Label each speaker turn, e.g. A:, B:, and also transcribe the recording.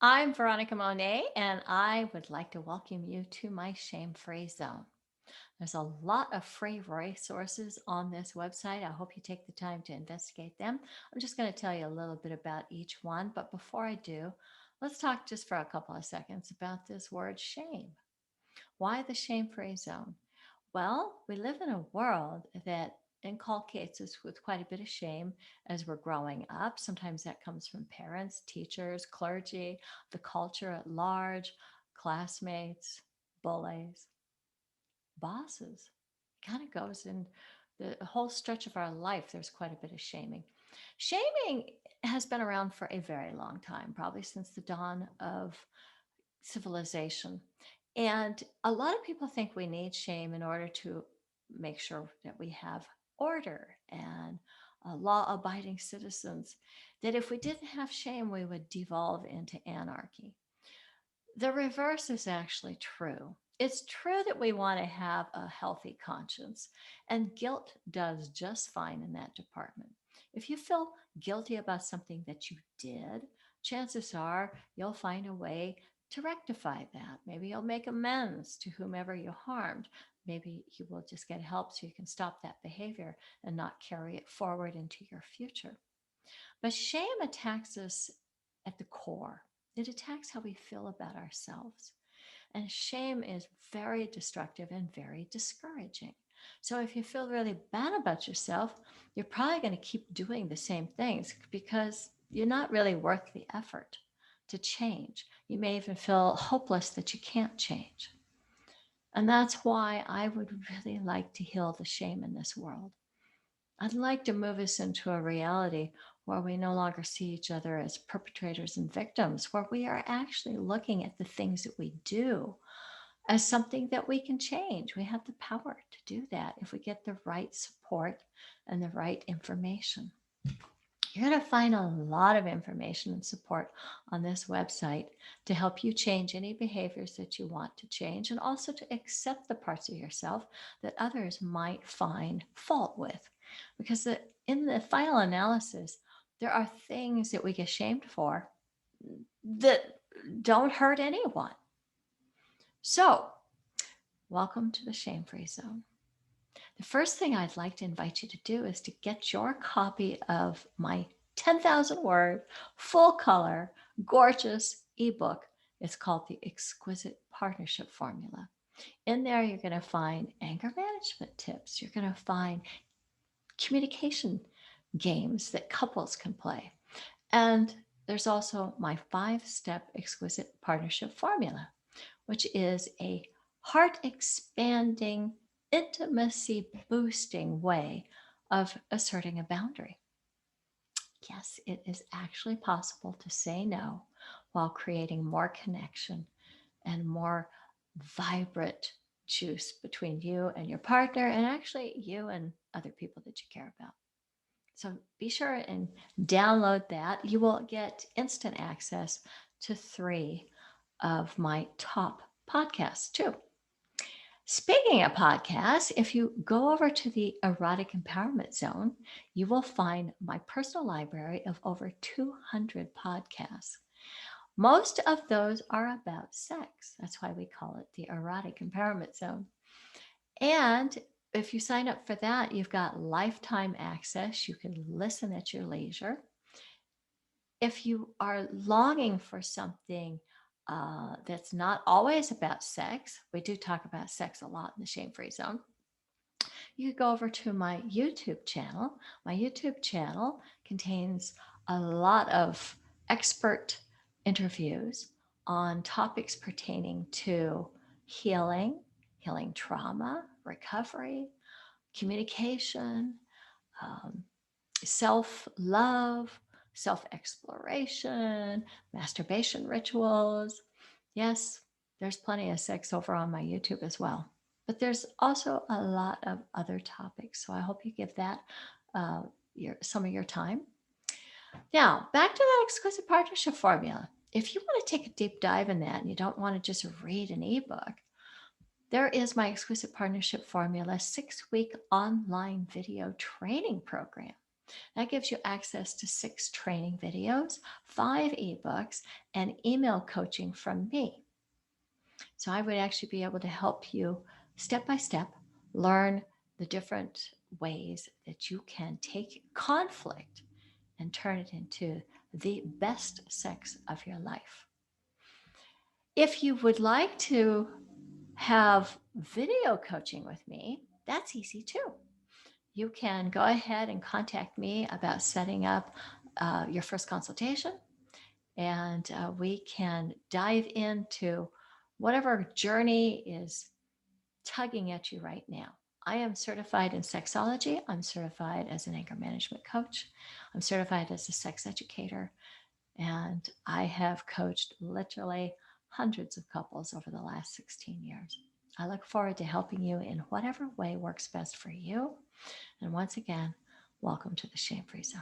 A: I'm Veronica Monet, and I would like to welcome you to my shame free zone. There's a lot of free resources on this website. I hope you take the time to investigate them. I'm just going to tell you a little bit about each one. But before I do, let's talk just for a couple of seconds about this word shame. Why the shame free zone? Well, we live in a world that inculcates us with quite a bit of shame as we're growing up. Sometimes that comes from parents, teachers, clergy, the culture at large, classmates, bullies, bosses. Kind of goes in the whole stretch of our life. There's quite a bit of shaming. Shaming has been around for a very long time, probably since the dawn of civilization. And a lot of people think we need shame in order to make sure that we have order and law abiding citizens. That if we didn't have shame, we would devolve into anarchy. The reverse is actually true. It's true that we want to have a healthy conscience, and guilt does just fine in that department. If you feel guilty about something that you did, chances are you'll find a way to rectify that. Maybe you'll make amends to whomever you harmed. Maybe you will just get help so you can stop that behavior and not carry it forward into your future. But shame attacks us at the core. It attacks how we feel about ourselves. And shame is very destructive and very discouraging. So if you feel really bad about yourself, you're probably going to keep doing the same things because you're not really worth the effort to change. You may even feel hopeless that you can't change. And that's why I would really like to heal the shame in this world. I'd like to move us into a reality where we no longer see each other as perpetrators and victims, where we are actually looking at the things that we do as something that we can change. We have the power to do that if we get the right support and the right information. You're going to find a lot of information and support on this website to help you change any behaviors that you want to change and also to accept the parts of yourself that others might find fault with. Because in the final analysis, there are things that we get shamed for that don't hurt anyone. So, welcome to the shame free zone. The first thing I'd like to invite you to do is to get your copy of my 10,000 word, full color, gorgeous ebook. It's called The Exquisite Partnership Formula. In there, you're going to find anger management tips. You're going to find communication games that couples can play. And there's also my 5 step exquisite partnership formula, which is a heart expanding, intimacy boosting way of asserting a boundary. Yes, it is actually possible to say no while creating more connection and more vibrant juice between you and your partner, and actually you and other people that you care about. So be sure and download that. You will get instant access to 3 of my top podcasts, too. Speaking of podcasts, if you go over to the Erotic Empowerment Zone, you will find my personal library of over 200 podcasts. Most of those are about sex. That's why we call it the Erotic Empowerment Zone. And if you sign up for that, you've got lifetime access. You can listen at your leisure. If you are longing for something that's not always about sex, we do talk about sex a lot in the Shame Free Zone. You could go over to my YouTube channel. My YouTube channel contains a lot of expert interviews on topics pertaining to healing, healing trauma, recovery, communication, um, self love, self exploration, masturbation rituals. Yes, there's plenty of sex over on my YouTube as well. But there's also a lot of other topics. So I hope you give that uh, some of your time. Now, back to that exquisite partnership formula. If you want to take a deep dive in that and you don't want to just read an ebook, there is my exquisite partnership formula 6 week online video training program. That gives you access to 6 training videos, 5 ebooks, and email coaching from me. So I would actually be able to help you step by step learn the different ways that you can take conflict and turn it into the best sex of your life. If you would like to have video coaching with me, that's easy too. You can go ahead and contact me about setting up your first consultation, and we can dive into whatever journey is tugging at you right now. I am certified in sexology. I'm certified as an anger management coach. I'm certified as a sex educator. And I have coached literally hundreds of couples over the last 16 years. I look forward to helping you in whatever way works best for you. And once again, welcome to the Shame Free Zone.